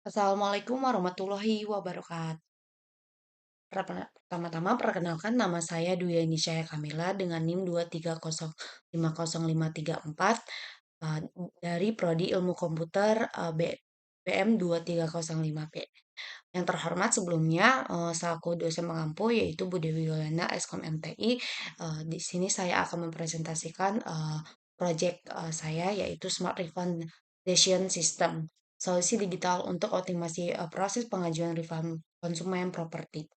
Assalamualaikum warahmatullahi wabarakatuh. Pertama-tama perkenalkan nama saya Dwi Nisha Kamila dengan NIM 230505344 eh, dari Prodi Ilmu Komputer BM 2305P. Yang terhormat sebelumnya selaku dosen pengampu yaitu Bu Dewi Yolanda Eskom MTI. Di sini saya akan mempresentasikan proyek saya yaitu Smart Refundation System, solusi digital untuk optimasi proses pengajuan refund konsumen properti.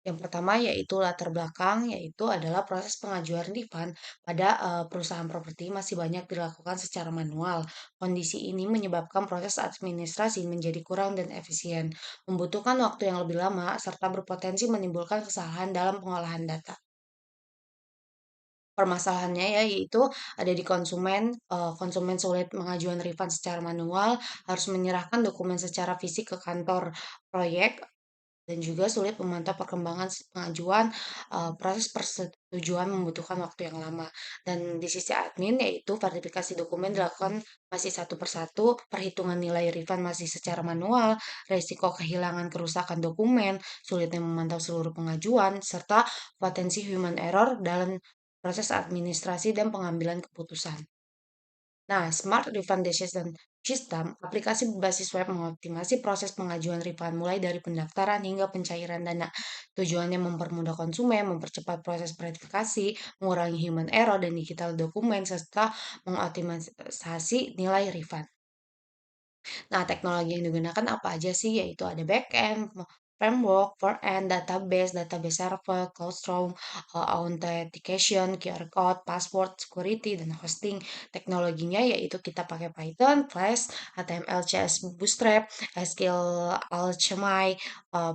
Yang pertama yaitu latar belakang, yaitu adalah proses pengajuan refund pada perusahaan properti masih banyak dilakukan secara manual. Kondisi ini menyebabkan proses administrasi menjadi kurang dan efisien, membutuhkan waktu yang lebih lama, serta berpotensi menimbulkan kesalahan dalam pengolahan data. Permasalahannya ya, yaitu ada di konsumen, konsumen sulit mengajukan refund secara manual, harus menyerahkan dokumen secara fisik ke kantor proyek, dan juga sulit memantau perkembangan pengajuan. Proses persetujuan membutuhkan waktu yang lama. Dan di sisi admin, yaitu verifikasi dokumen dilakukan masih satu persatu, perhitungan nilai refund masih secara manual, resiko kehilangan kerusakan dokumen, sulitnya memantau seluruh pengajuan, serta potensi human error dalam proses administrasi dan pengambilan keputusan. Nah, Smart Refund Decision System, aplikasi berbasis web mengoptimasi proses pengajuan refund mulai dari pendaftaran hingga pencairan dana. Tujuannya mempermudah konsumen, mempercepat proses verifikasi, mengurangi human error dan digital dokumen, serta mengoptimalisasi nilai refund. Nah, teknologi yang digunakan apa aja sih? Yaitu ada backend, framework, front-end, database, database server, CloudStorm, authentication, QR code, password, security, dan hosting. Teknologinya yaitu kita pakai Python, Flash, HTML, CSS Bootstrap, SQL Alchemy,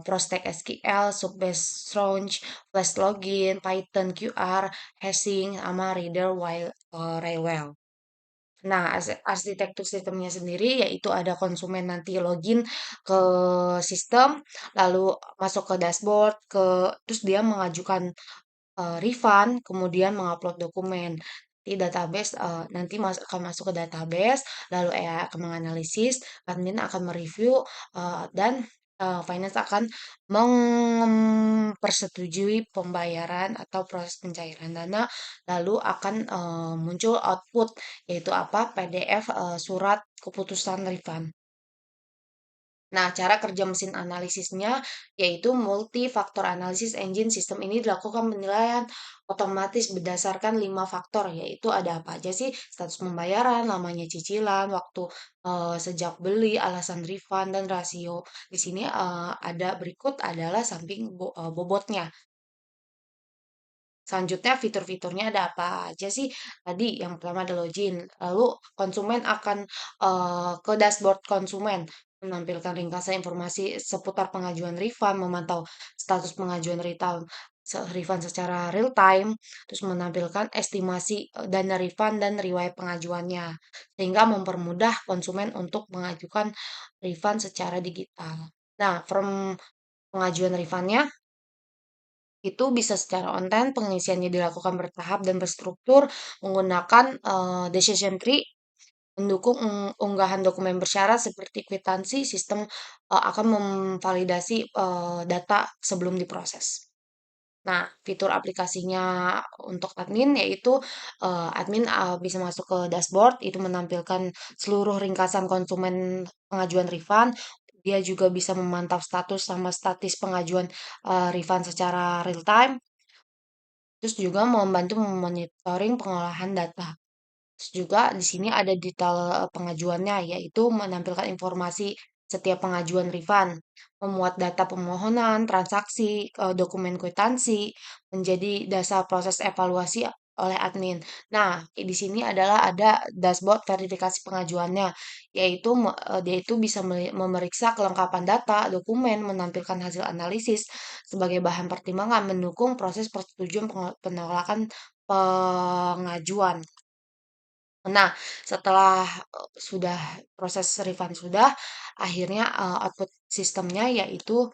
Prostack SQL, Subbase Launch, Flash Login, Python QR, hashing, sama Reader Railwell. Nah, arsitektur sistemnya sendiri yaitu ada konsumen nanti login ke sistem, lalu masuk ke dashboard, terus dia mengajukan refund, kemudian mengupload dokumen. Di database nanti akan masuk ke database, lalu AI akan menganalisis, admin akan mereview, dan finance akan mempersetujui pembayaran atau proses pencairan dana, lalu akan muncul output yaitu apa? PDF surat keputusan refund. Nah, cara kerja mesin analisisnya yaitu multi-faktor analisis engine. Sistem ini dilakukan penilaian otomatis berdasarkan 5 faktor, yaitu ada apa aja sih? Status pembayaran, lamanya cicilan, waktu sejak beli, alasan refund, dan rasio. Di sini ada berikut adalah samping bobotnya. Selanjutnya fitur-fiturnya ada apa aja sih? Tadi yang pertama ada login, lalu konsumen akan ke dashboard konsumen, menampilkan ringkasan informasi seputar pengajuan refund, memantau status pengajuan refund secara real time, terus menampilkan estimasi dana refund dan riwayat pengajuannya, sehingga mempermudah konsumen untuk mengajukan refund secara digital. Nah, form pengajuan refundnya itu bisa secara online, pengisiannya dilakukan bertahap dan berstruktur menggunakan decision tree, mendukung unggahan dokumen bersyarat seperti kwitansi. Sistem akan memvalidasi data sebelum diproses. Nah, fitur aplikasinya untuk admin yaitu admin bisa masuk ke dashboard, itu menampilkan seluruh ringkasan konsumen pengajuan refund. Dia juga bisa memantau status sama statis pengajuan refund secara real time. Terus juga membantu memonitoring pengolahan data. Terus juga di sini ada detail pengajuannya, yaitu menampilkan informasi setiap pengajuan refund, memuat data pemohonan, transaksi, dokumen kwitansi, menjadi dasar proses evaluasi oleh admin. Nah, di sini adalah ada dashboard verifikasi pengajuannya, yaitu dia itu bisa memeriksa kelengkapan data, dokumen, menampilkan hasil analisis sebagai bahan pertimbangan, mendukung proses persetujuan penolakan pengajuan. Nah, setelah sudah proses refund sudah, akhirnya output sistemnya yaitu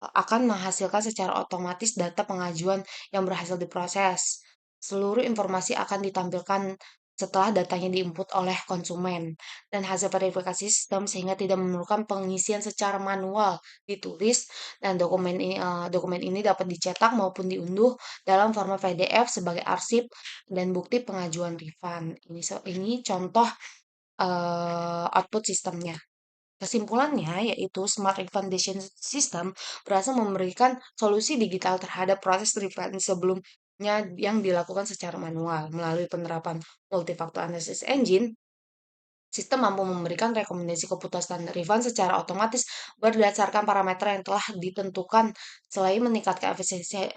akan menghasilkan secara otomatis data pengajuan yang berhasil diproses. Seluruh informasi akan ditampilkan setelah datanya diinput oleh konsumen dan hasil verifikasi sistem sehingga tidak memerlukan pengisian secara manual ditulis dan dokumen ini dapat dicetak maupun diunduh dalam format PDF sebagai arsip dan bukti pengajuan refund. Ini contoh output sistemnya. Kesimpulannya yaitu Smart Refundation System berhasil memberikan solusi digital terhadap proses refund sebelumnya yang dilakukan secara manual. Melalui penerapan multifactor analysis engine, sistem mampu memberikan rekomendasi keputusan refund secara otomatis berdasarkan parameter yang telah ditentukan. Selain meningkatkan efisiensi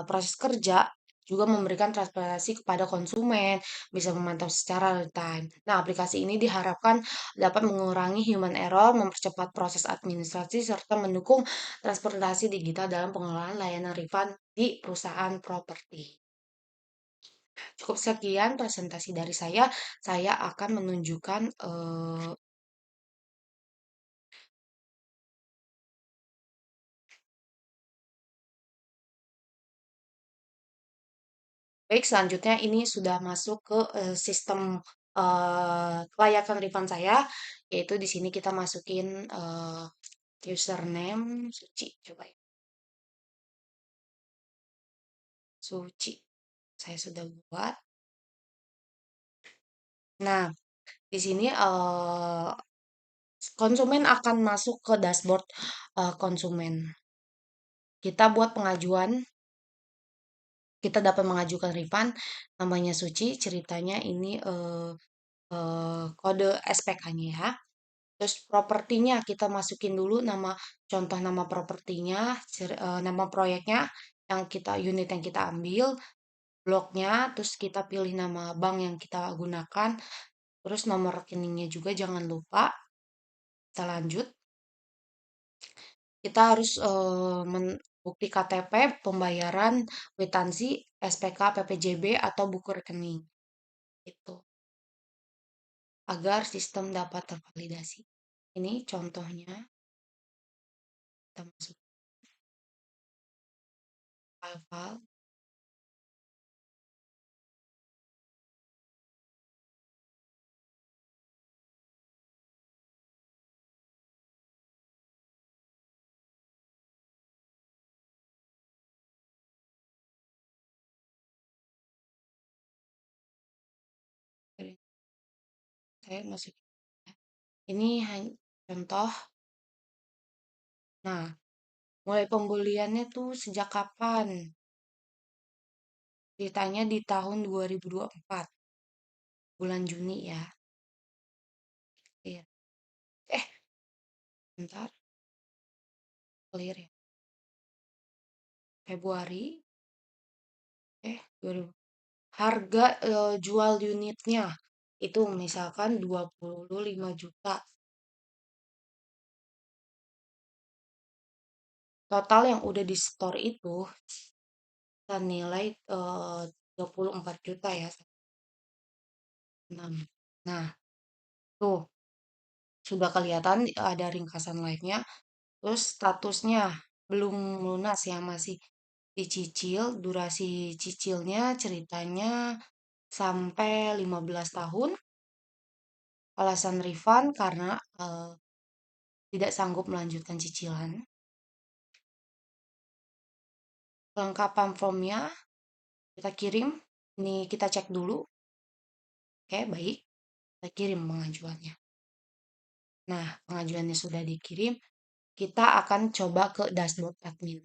proses kerja, juga memberikan transparansi kepada konsumen, bisa memantau secara real time. Nah, aplikasi ini diharapkan dapat mengurangi human error, mempercepat proses administrasi, serta mendukung transportasi digital dalam pengelolaan layanan refund di perusahaan properti. Cukup sekian presentasi dari saya. Saya akan menunjukkan baik, selanjutnya ini sudah masuk ke sistem kelayakan refund saya, yaitu di sini kita masukin username Suci, coba ya, Suci. Saya sudah buat. Nah, di sini konsumen akan masuk ke dashboard konsumen. Kita buat pengajuan, kita dapat mengajukan refund, namanya Suci, ceritanya ini kode SPK-nya ya. Terus propertinya kita masukin dulu contoh nama propertinya, nama proyeknya yang unit yang kita ambil, bloknya, terus kita pilih nama bank yang kita gunakan, terus nomor rekeningnya juga jangan lupa. Kita lanjut. Kita harus bukti KTP, pembayaran, kwitansi, SPK, PPJB atau buku rekening. Itu agar sistem dapat tervalidasi. Ini contohnya. Kita masuk file-file. Saya masuk. Ini hanya contoh. Nah, mulai pembuliannya tuh sejak kapan? Ceritanya di tahun 2024, bulan Juni ya. Iya. Eh, bentar, clear ya. Februari, 2000. Harga jual unitnya itu misalkan 25 juta. Total yang udah di store itu kita nilai 34 juta ya. 6. Nah, tuh sudah kelihatan ada ringkasan live-nya. Terus statusnya belum lunas ya, masih dicicil. Durasi cicilnya ceritanya sampai 15 tahun. Alasan refund karena tidak sanggup melanjutkan cicilan. Kelengkapan formnya kita kirim. Ini kita cek dulu. Oke, baik. Kita kirim pengajuannya. Nah, pengajuannya sudah dikirim. Kita akan coba ke dashboard admin.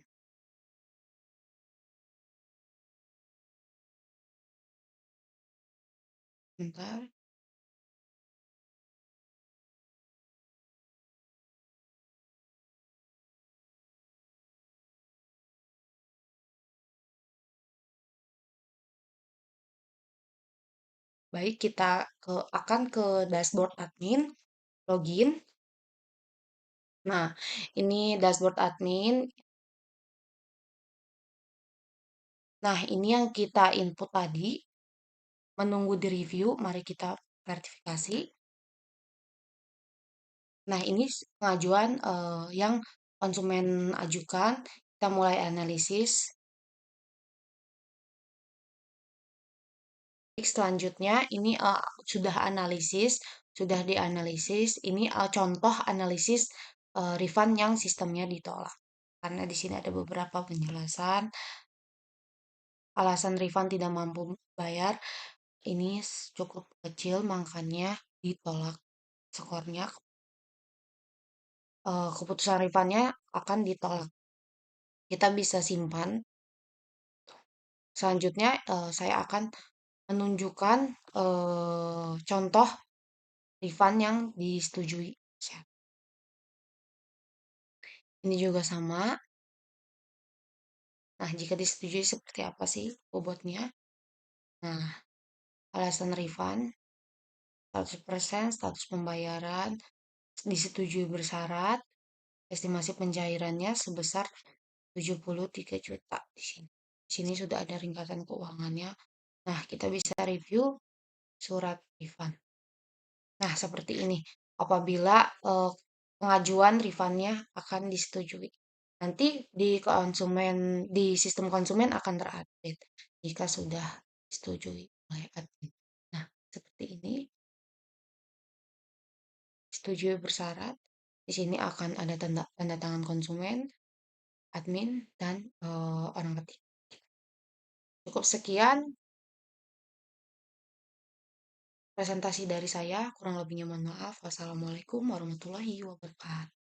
Bentar. Baik, kita akan ke dashboard admin, login. Nah, ini dashboard admin. Nah, ini yang kita input tadi. Menunggu di review, mari kita verifikasi. Nah, ini pengajuan yang konsumen ajukan. Kita mulai analisis. Selanjutnya ini sudah dianalisis. Ini contoh analisis refund yang sistemnya ditolak. Karena di sini ada beberapa penjelasan alasan refund tidak mampu bayar ini cukup kecil, makanya ditolak skornya. Keputusan refundnya akan ditolak. Kita bisa simpan. Selanjutnya saya akan menunjukkan contoh refund yang disetujui. Ini juga sama. Nah, jika disetujui seperti apa sih bobotnya? Nah, alasan refund, 100% status pembayaran, disetujui bersyarat, estimasi pencairannya sebesar 73 juta di sini. Di sini sudah ada ringkasan keuangannya. Nah, kita bisa review surat refund. Nah, seperti ini. Apabila pengajuan refundnya akan disetujui. Nanti di sistem konsumen akan terupdate jika sudah disetujui oleh admin. Nah, seperti ini. Setujui bersyarat. Di sini akan ada tanda tangan konsumen, admin, dan orang ketiga. Cukup sekian presentasi dari saya. Kurang lebihnya mohon maaf. Wassalamualaikum warahmatullahi wabarakatuh.